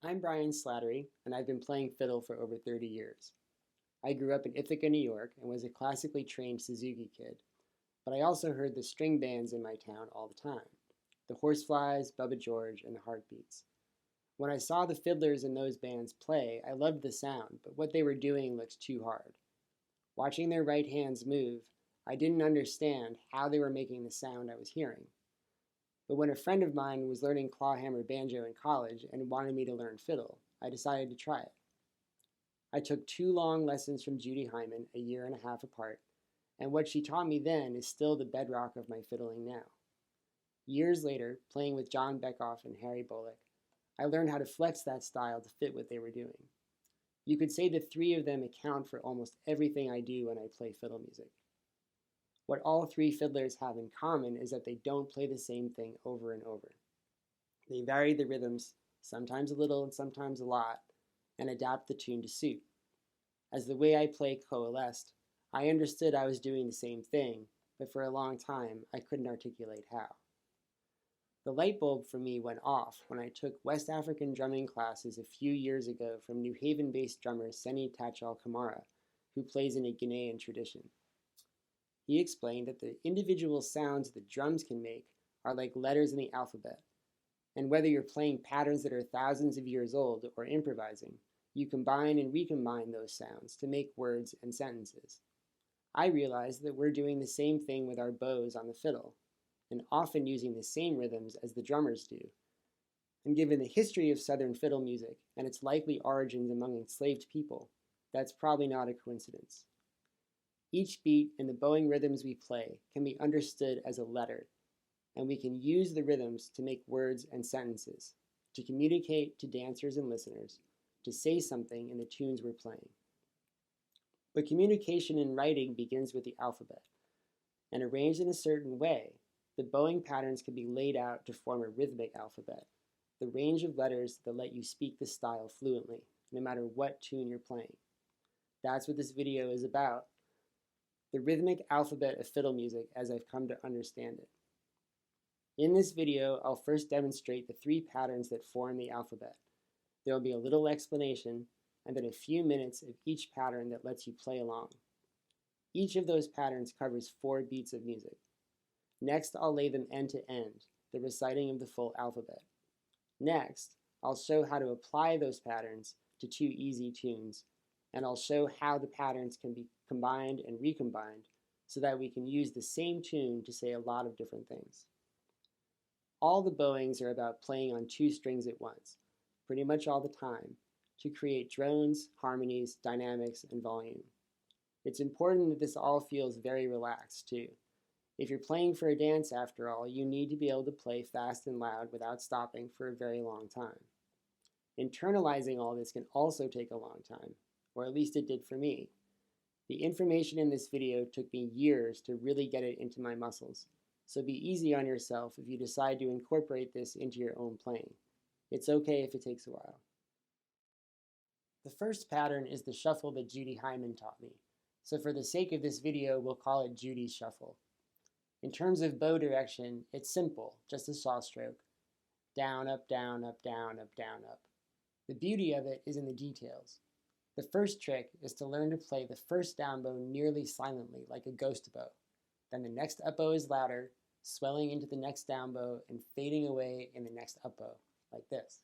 I'm Brian Slattery, and I've been playing fiddle for over 30 years. I grew up in Ithaca, New York, and was a classically trained Suzuki kid, but I also heard the string bands in my town all the time, the Horseflies, Bubba George, and the Heartbeats. When I saw the fiddlers in those bands play, I loved the sound, but what they were doing looked too hard. Watching their right hands move, I didn't understand how they were making the sound I was hearing. But when a friend of mine was learning clawhammer banjo in college and wanted me to learn fiddle, I decided to try it. I took 2 long lessons from Judy Hyman, a year and a half apart, and what she taught me then is still the bedrock of my fiddling now. Years later, playing with John Beckoff and Harry Bullock, I learned how to flex that style to fit what they were doing. You could say the three of them account for almost everything I do when I play fiddle music. What all three fiddlers have in common is that they don't play the same thing over and over. They vary the rhythms, sometimes a little and sometimes a lot, and adapt the tune to suit. As the way I play coalesced, I understood I was doing the same thing, but for a long time I couldn't articulate how. The light bulb for me went off when I took West African drumming classes a few years ago from New Haven-based drummer Seni Tachal Kamara, who plays in a Ghanaian tradition. He explained that the individual sounds that drums can make are like letters in the alphabet, and whether you're playing patterns that are thousands of years old or improvising, you combine and recombine those sounds to make words and sentences. I realized that we're doing the same thing with our bows on the fiddle, and often using the same rhythms as the drummers do. And given the history of Southern fiddle music and its likely origins among enslaved people, that's probably not a coincidence. Each beat in the bowing rhythms we play can be understood as a letter, and we can use the rhythms to make words and sentences, to communicate to dancers and listeners, to say something in the tunes we're playing. But communication in writing begins with the alphabet, and arranged in a certain way, the bowing patterns can be laid out to form a rhythmic alphabet, the range of letters that let you speak the style fluently, no matter what tune you're playing. That's what this video is about, the rhythmic alphabet of fiddle music as I've come to understand it. In this video, I'll first demonstrate the 3 patterns that form the alphabet. There will be a little explanation, and then a few minutes of each pattern that lets you play along. Each of those patterns covers 4 beats of music. Next, I'll lay them end to end, the reciting of the full alphabet. Next, I'll show how to apply those patterns to 2 easy tunes, and I'll show how the patterns can be combined and recombined so that we can use the same tune to say a lot of different things. All the bowings are about playing on 2 strings at once, pretty much all the time, to create drones, harmonies, dynamics, and volume. It's important that this all feels very relaxed too. If you're playing for a dance, after all, you need to be able to play fast and loud without stopping for a very long time. Internalizing all this can also take a long time, or at least it did for me. The information in this video took me years to really get it into my muscles, so be easy on yourself if you decide to incorporate this into your own playing. It's okay if it takes a while. The first pattern is the shuffle that Judy Hyman taught me, so for the sake of this video, we'll call it Judy's shuffle. In terms of bow direction, it's simple, just a saw stroke. Down, up, down, up, down, up, down, up. The beauty of it is in the details. The first trick is to learn to play the first down bow nearly silently, like a ghost bow. Then the next up bow is louder, swelling into the next down bow and fading away in the next up bow, like this.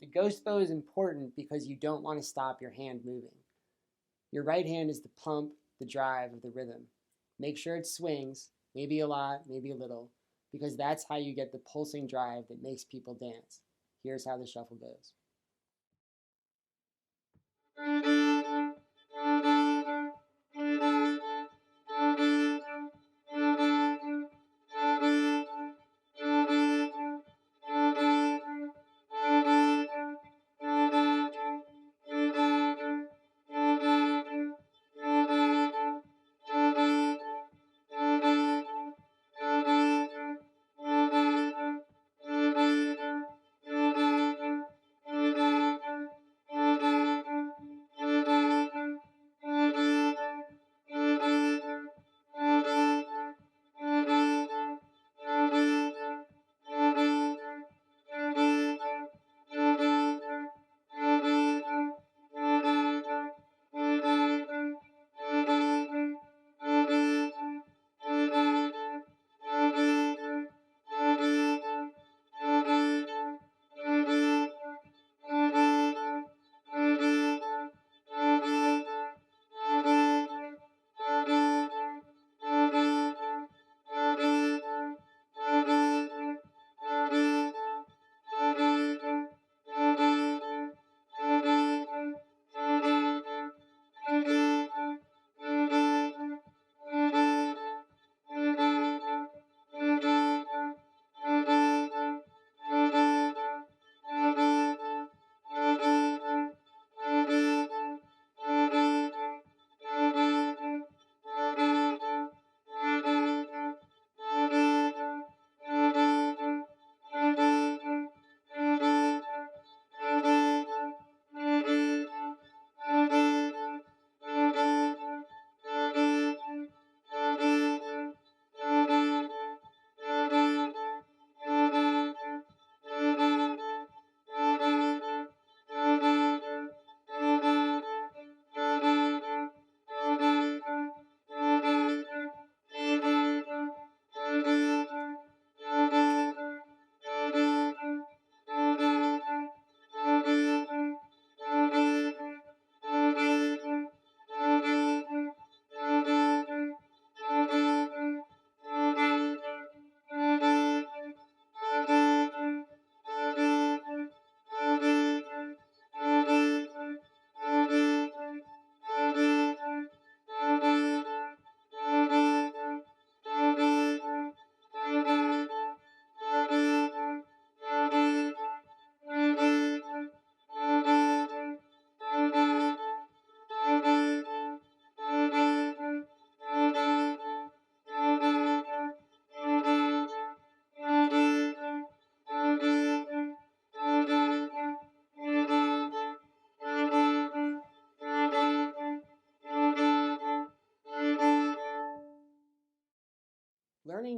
The ghost bow is important because you don't want to stop your hand moving. Your right hand is the pump, the drive of the rhythm. Make sure it swings, maybe a lot, maybe a little, because that's how you get the pulsing drive that makes people dance. Here's how the shuffle goes.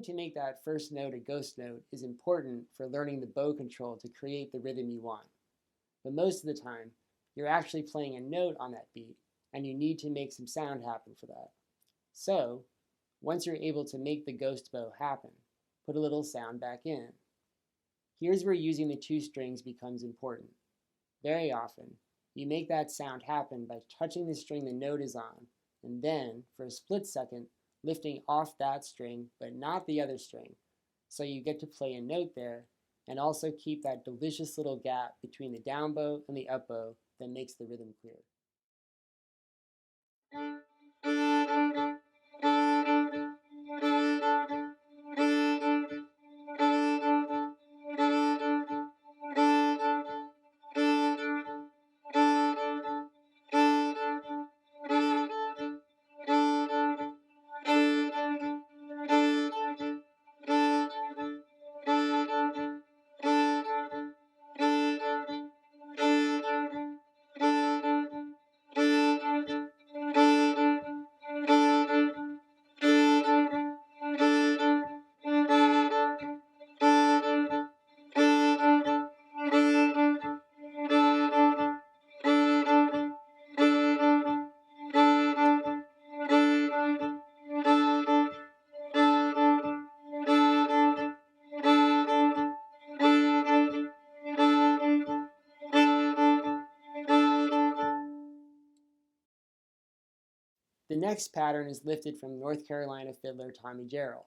Learning to make that first note a ghost note is important for learning the bow control to create the rhythm you want. But most of the time, you're actually playing a note on that beat, and you need to make some sound happen for that. So, once you're able to make the ghost bow happen, put a little sound back in. Here's where using the two strings becomes important. Very often, you make that sound happen by touching the string the note is on, and then, for a split second, lifting off that string, but not the other string. So you get to play a note there, and also keep that delicious little gap between the down bow and the up bow that makes the rhythm clear. The next pattern is lifted from North Carolina fiddler Tommy Jarrell.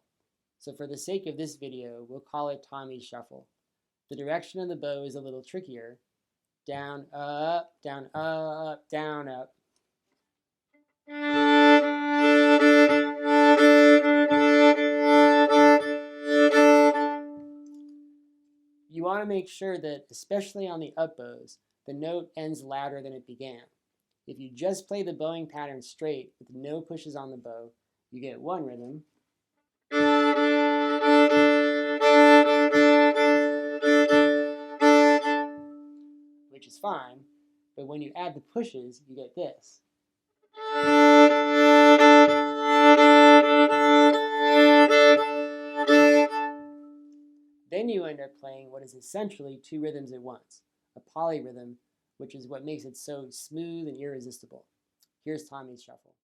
So for the sake of this video, we'll call it Tommy's Shuffle. The direction of the bow is a little trickier. Down, up, down, up, down, up. You want to make sure that, especially on the up bows, the note ends louder than it began. If you just play the bowing pattern straight with no pushes on the bow, you get one rhythm, which is fine, but when you add the pushes, you get this. Then you end up playing what is essentially two rhythms at once, a polyrhythm, which is what makes it so smooth and irresistible. Here's Tommy's Shuffle.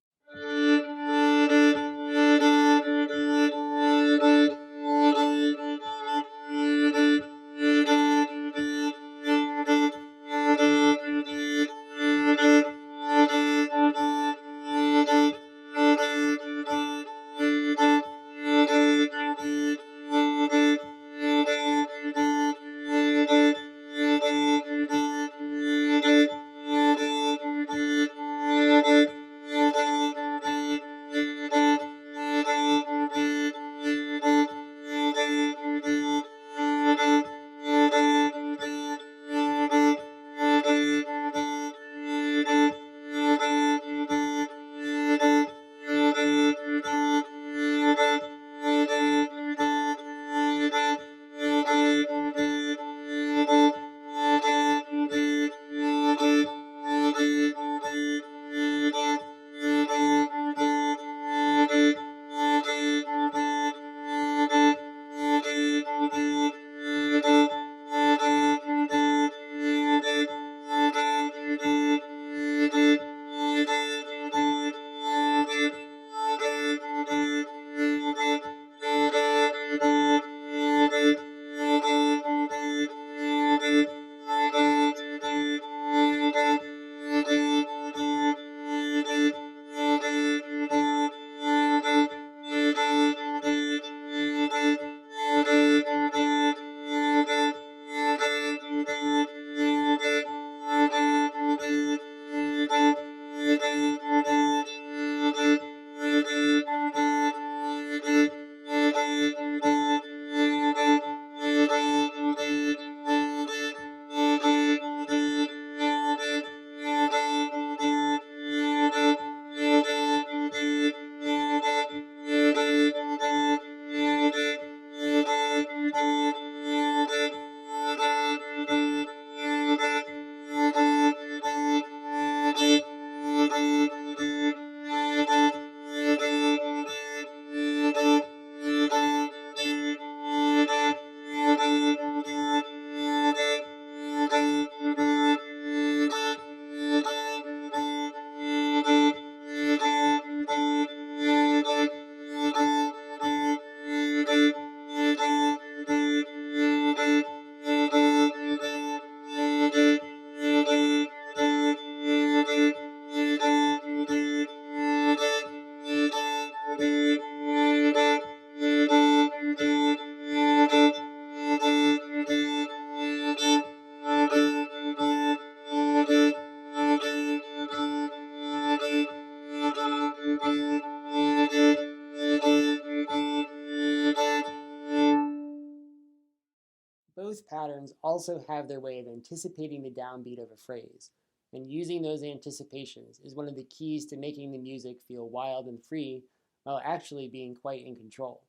Both patterns also have their way of anticipating the downbeat of a phrase, and using those anticipations is one of the keys to making the music feel wild and free while actually being quite in control.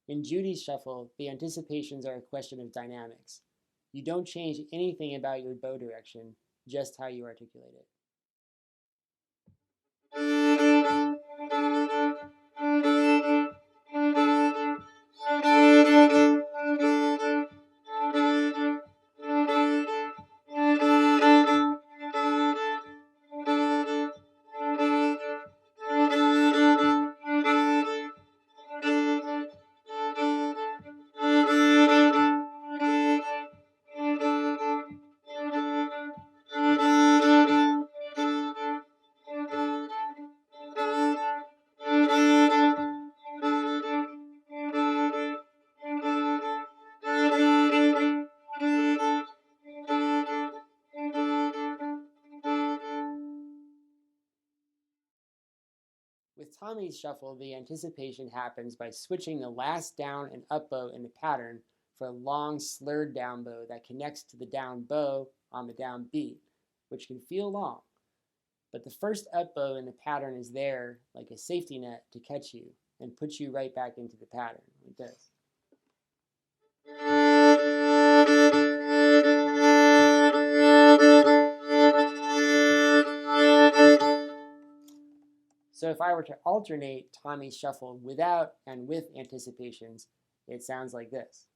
In Judy's shuffle, the anticipations are a question of dynamics. You don't change anything about your bow direction, just how you articulate it. With Tommy's shuffle, the anticipation happens by switching the last down and up bow in the pattern for a long slurred down bow that connects to the down bow on the down beat, which can feel long. But the first up bow in the pattern is there like a safety net to catch you and put you right back into the pattern, like this. So if I were to alternate Tommy's shuffle without and with anticipations, it sounds like this.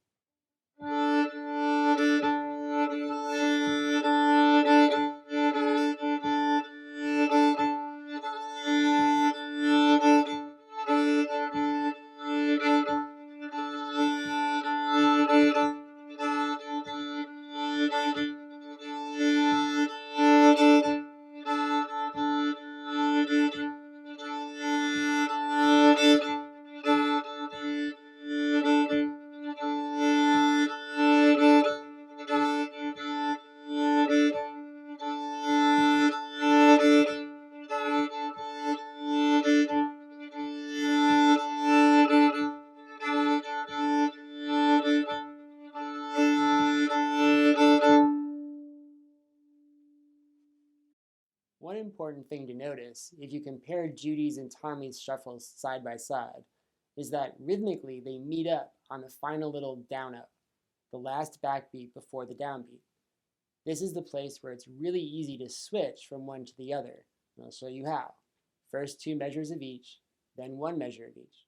One important thing to notice, if you compare Judy's and Tommy's shuffles side by side, is that rhythmically they meet up on the final little down-up, the last backbeat before the downbeat. This is the place where it's really easy to switch from one to the other, and I'll show you how. First 2 measures of each, then 1 measure of each.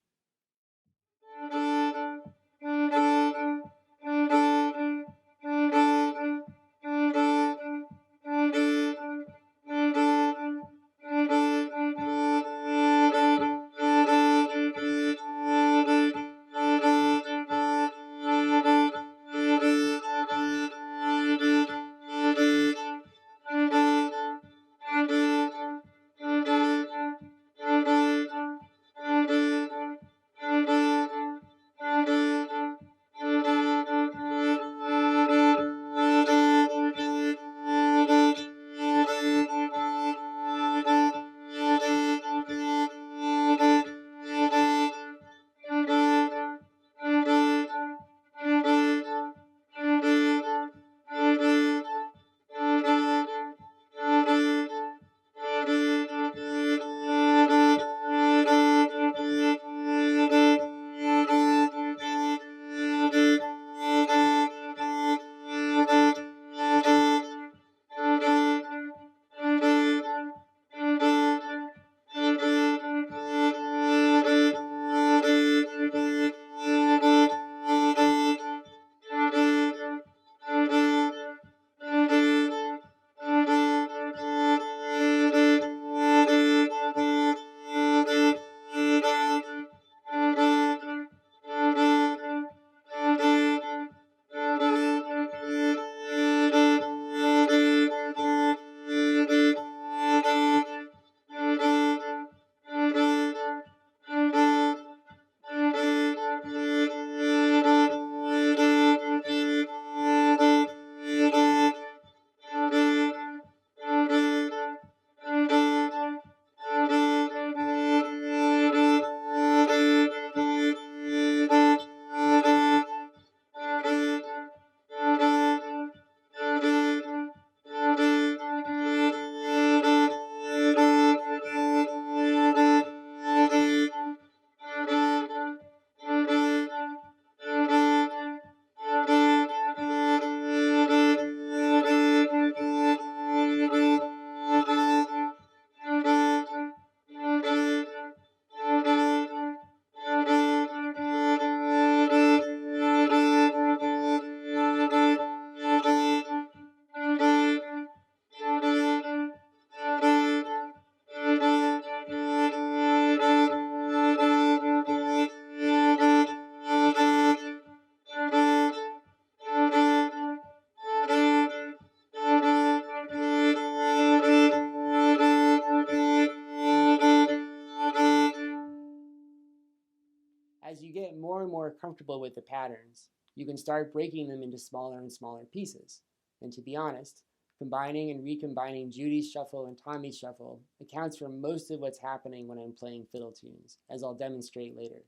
comfortable with the patterns, you can start breaking them into smaller and smaller pieces. And to be honest, combining and recombining Judy's shuffle and Tommy's shuffle accounts for most of what's happening when I'm playing fiddle tunes, as I'll demonstrate later.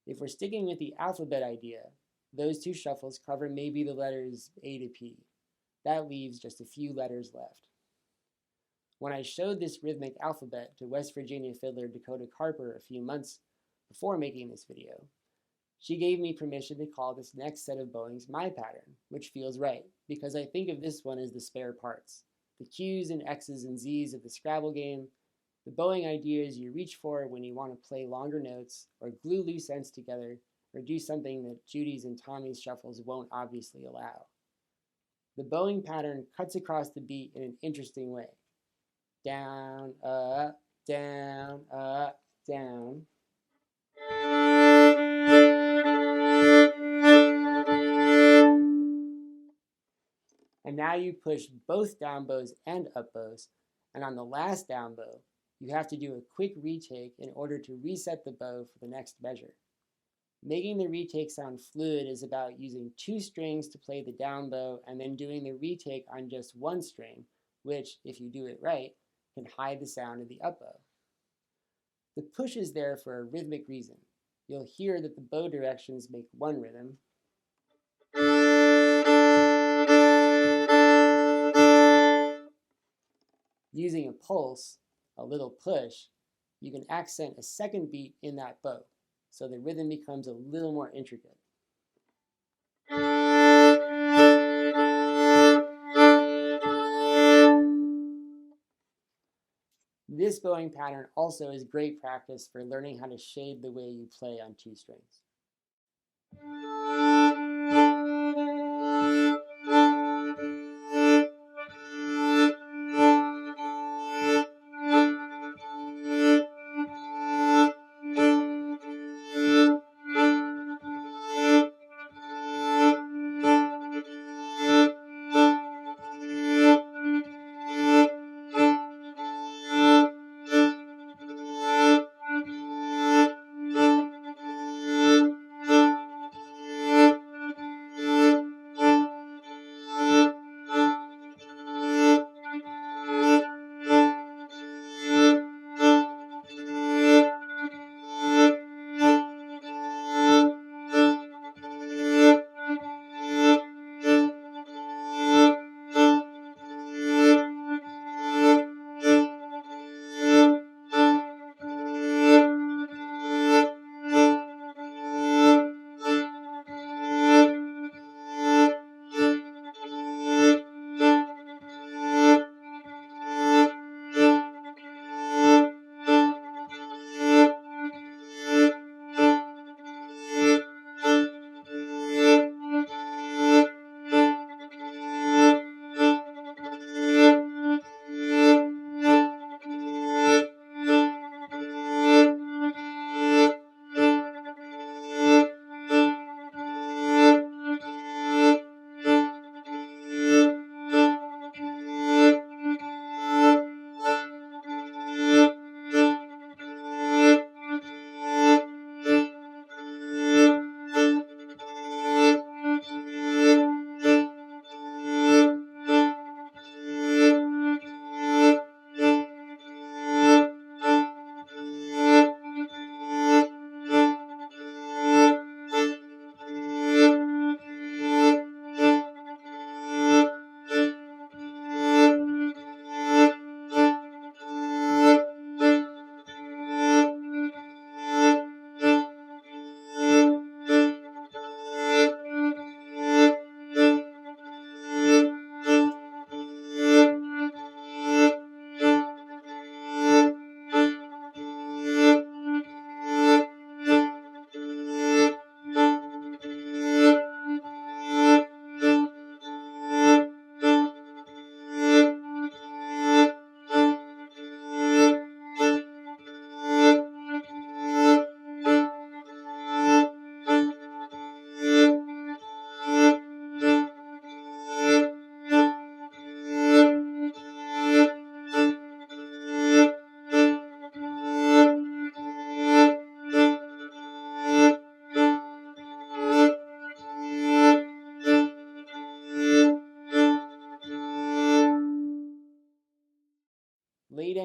If we're sticking with the alphabet idea, those two shuffles cover maybe the letters A to P. That leaves just a few letters left. When I showed this rhythmic alphabet to West Virginia fiddler Dakota Carper a few months before making this video, she gave me permission to call this next set of bowings my pattern, which feels right, because I think of this one as the spare parts. The Q's and X's and Z's of the Scrabble game, the bowing ideas you reach for when you want to play longer notes, or glue loose ends together, or do something that Judy's and Tommy's shuffles won't obviously allow. The bowing pattern cuts across the beat in an interesting way. Down, up, down, up, down. And now you push both down bows and up bows, and on the last down bow, you have to do a quick retake in order to reset the bow for the next measure. Making the retake sound fluid is about using 2 strings to play the down bow and then doing the retake on just 1 string, which, if you do it right, can hide the sound of the up bow. The push is there for a rhythmic reason. You'll hear that the bow directions make one rhythm, using a pulse, a little push, you can accent a second beat in that bow, so the rhythm becomes a little more intricate. This bowing pattern also is great practice for learning how to shade the way you play on 2 strings.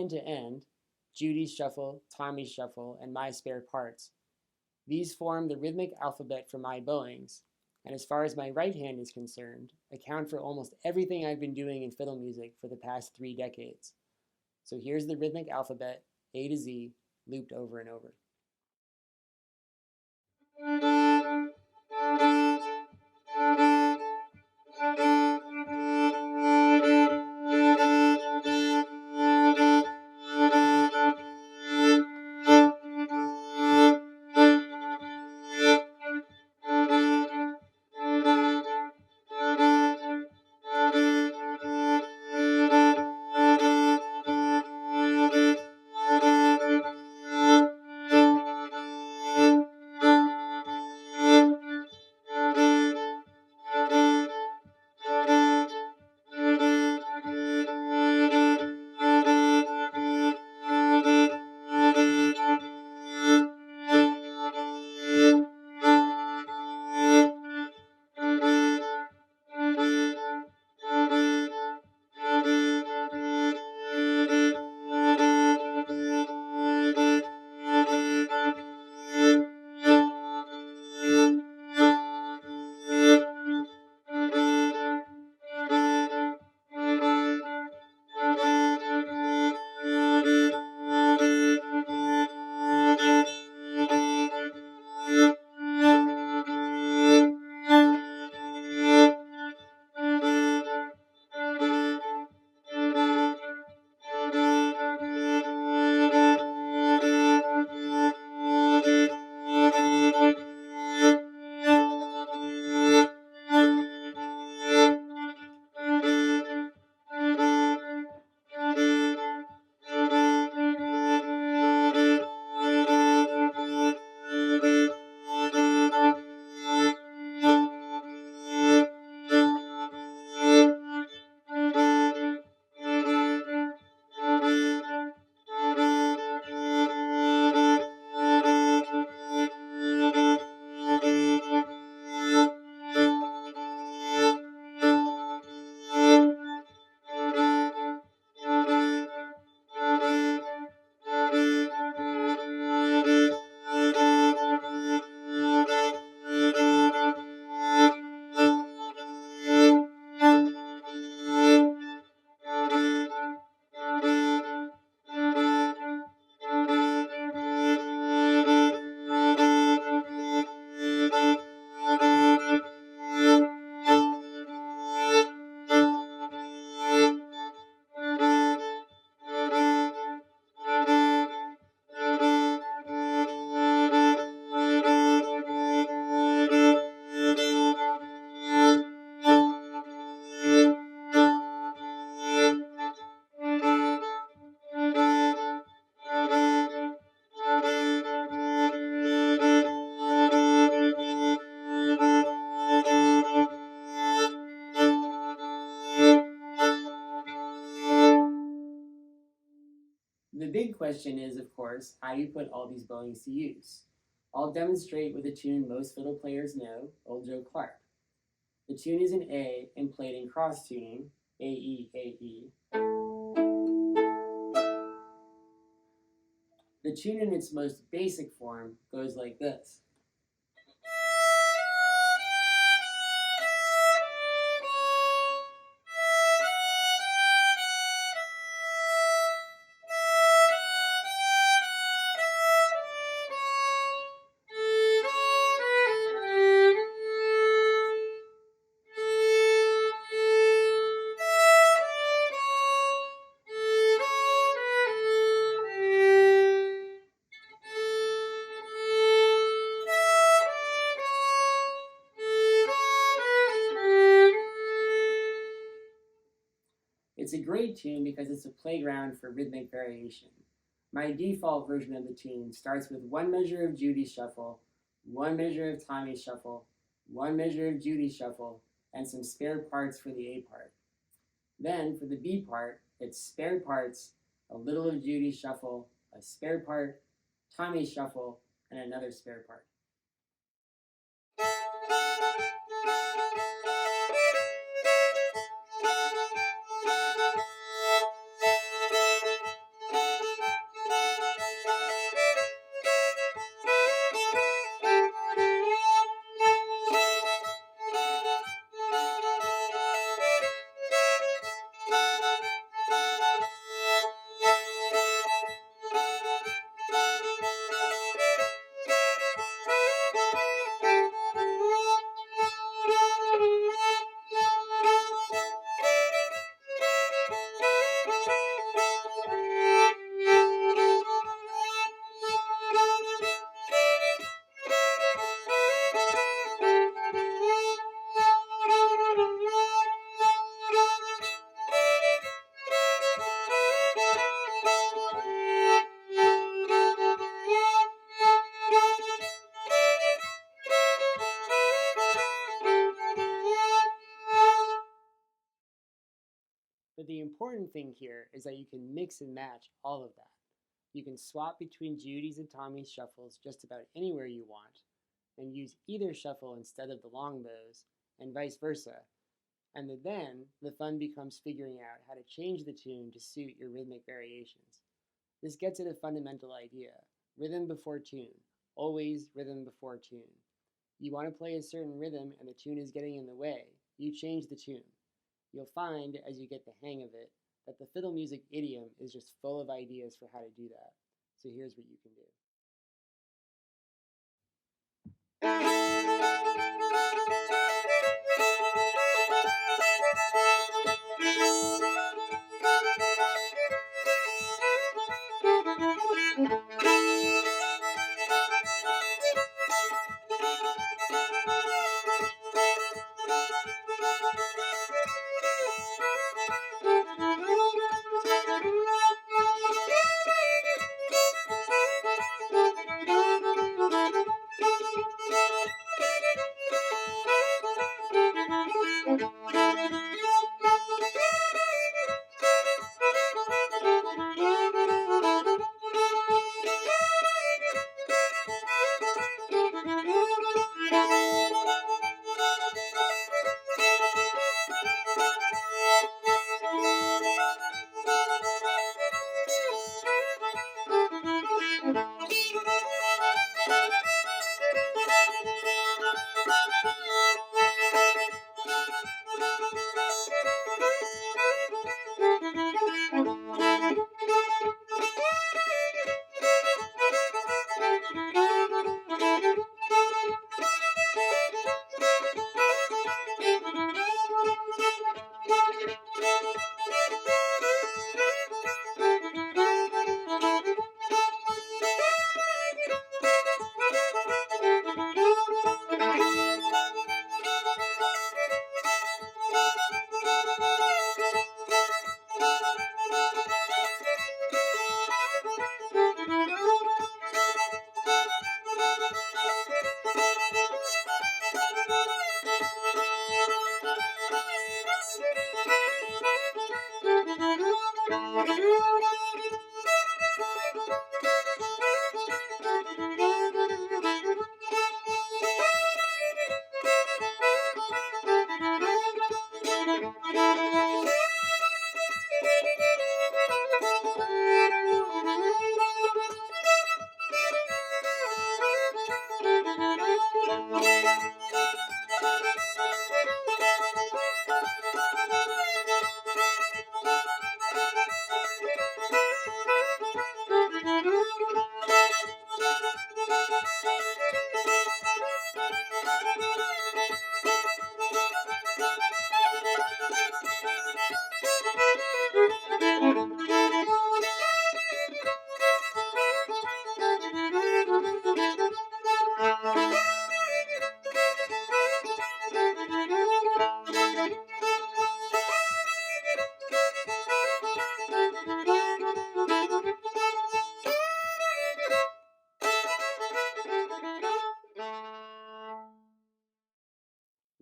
end to end, Judy's shuffle, Tommy's shuffle, and my spare parts. These form the rhythmic alphabet for my bowings, and as far as my right hand is concerned, account for almost everything I've been doing in fiddle music for the past 3 decades. So here's the rhythmic alphabet, A to Z, looped over and over. The big question is, of course, how you put all these bowings to use. I'll demonstrate with a tune most fiddle players know, Old Joe Clark. The tune is in A and played in cross tuning, A, E, A, E. The tune in its most basic form goes like this. It's a great tune because it's a playground for rhythmic variation. My default version of the tune starts with 1 measure of Judy's shuffle, 1 measure of Tommy's shuffle, 1 measure of Judy's shuffle, and some spare parts for the A part. Then for the B part, it's spare parts, a little of Judy's shuffle, a spare part, Tommy's shuffle, and another spare part. But the important thing here is that you can mix and match all of that. You can swap between Judy's and Tommy's shuffles just about anywhere you want, and use either shuffle instead of the long bows, and vice versa. And then the fun becomes figuring out how to change the tune to suit your rhythmic variations. This gets at a fundamental idea: rhythm before tune. Always rhythm before tune. You want to play a certain rhythm and the tune is getting in the way, you change the tune. You'll find, as you get the hang of it, that the fiddle music idiom is just full of ideas for how to do that. So here's what you can do.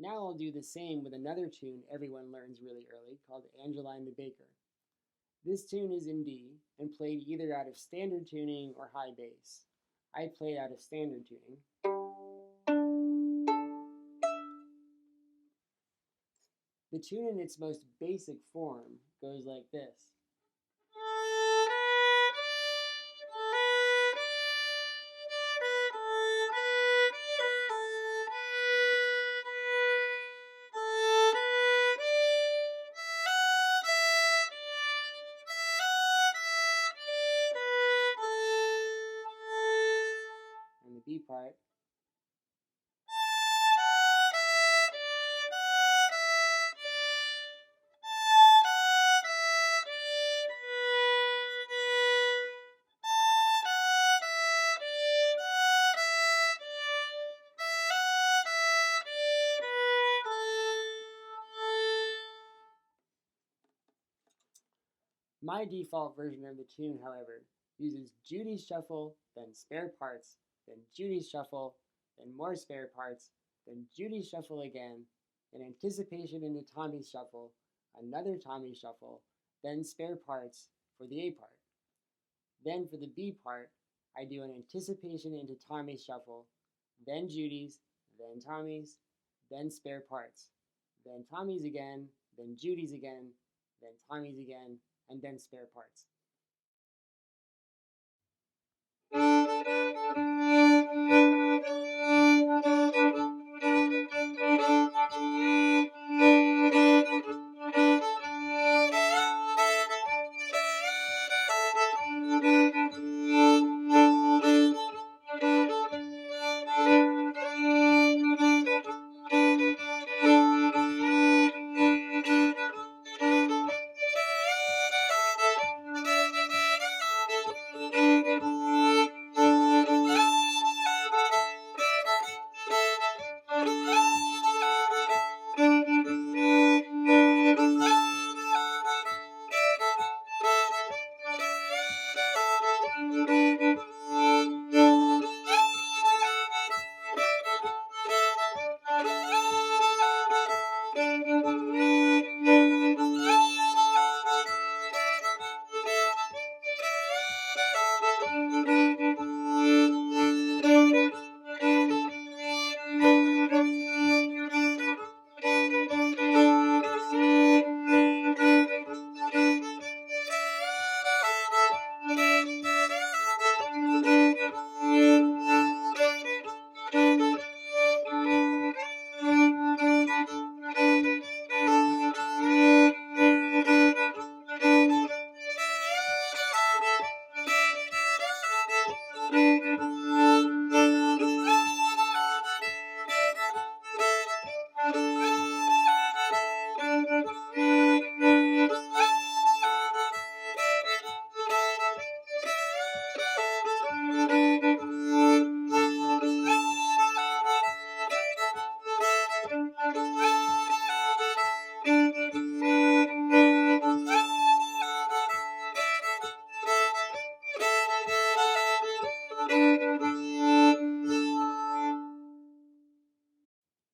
Now I'll do the same with another tune everyone learns really early called Angeline the Baker. This tune is in D and played either out of standard tuning or high bass. I played out of standard tuning. The tune in its most basic form goes like this. And the B part. My default version of the tune, however, uses Judy's shuffle, then spare parts, then Judy's shuffle, then more spare parts, then Judy's shuffle again, an anticipation into Tommy's shuffle, another Tommy shuffle, then spare parts for the A part. Then for the B part, I do an anticipation into Tommy's shuffle, then Judy's, then Tommy's, then spare parts, then Tommy's again, then Judy's again, then Tommy's again, and then spare parts.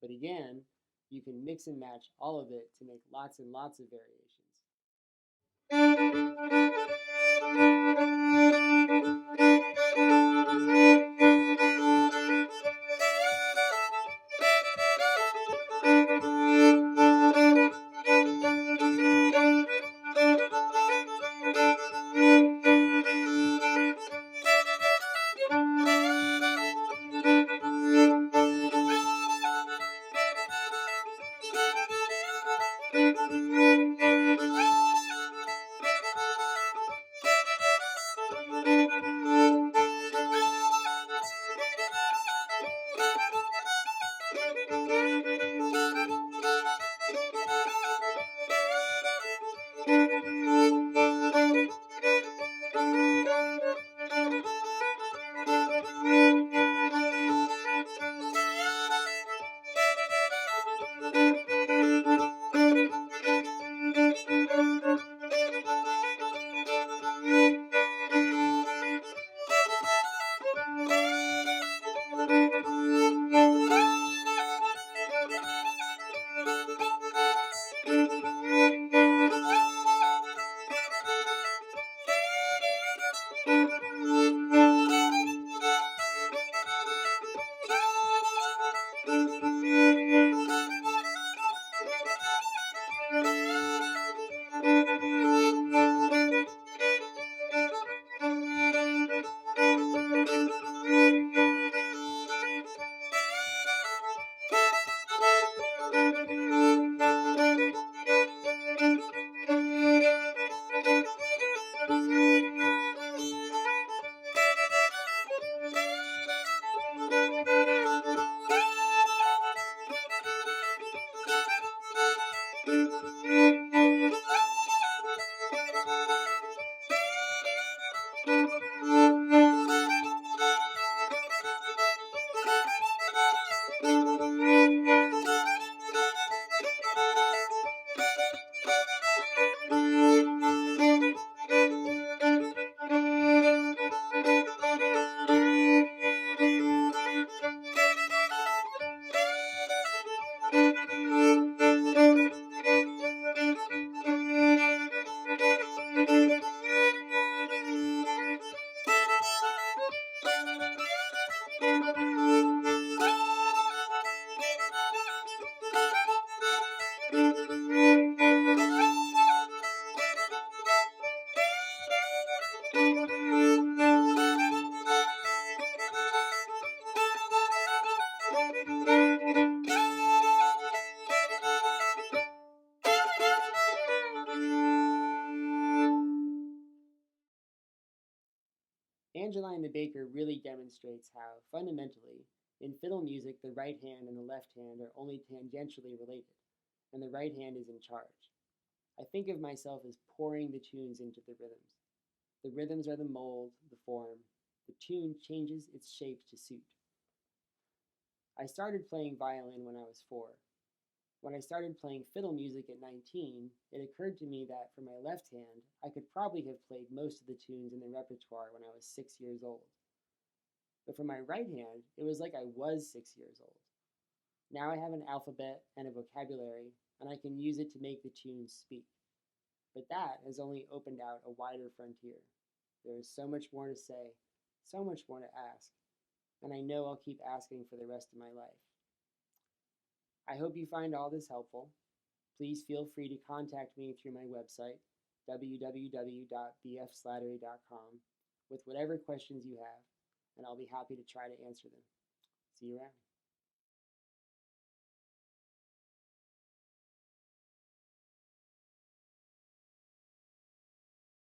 But again, you can mix and match all of it to make lots and lots of variations. Angeline the baker really demonstrates how, fundamentally, in fiddle music the right hand and the left hand are only tangentially related, and the right hand is in charge. I think of myself as pouring the tunes into the rhythms. The rhythms are the mold, the form. The tune changes its shape to suit. I started playing violin when I was 4. When I started playing fiddle music at 19, it occurred to me that for my left hand, I could probably have played most of the tunes in the repertoire when I was 6 years old. But for my right hand, it was like I was 6 years old. Now I have an alphabet and a vocabulary, and I can use it to make the tunes speak. But that has only opened out a wider frontier. There is so much more to say, so much more to ask, and I know I'll keep asking for the rest of my life. I hope you find all this helpful. Please feel free to contact me through my website, www.bfslattery.com, with whatever questions you have, and I'll be happy to try to answer them. See you around.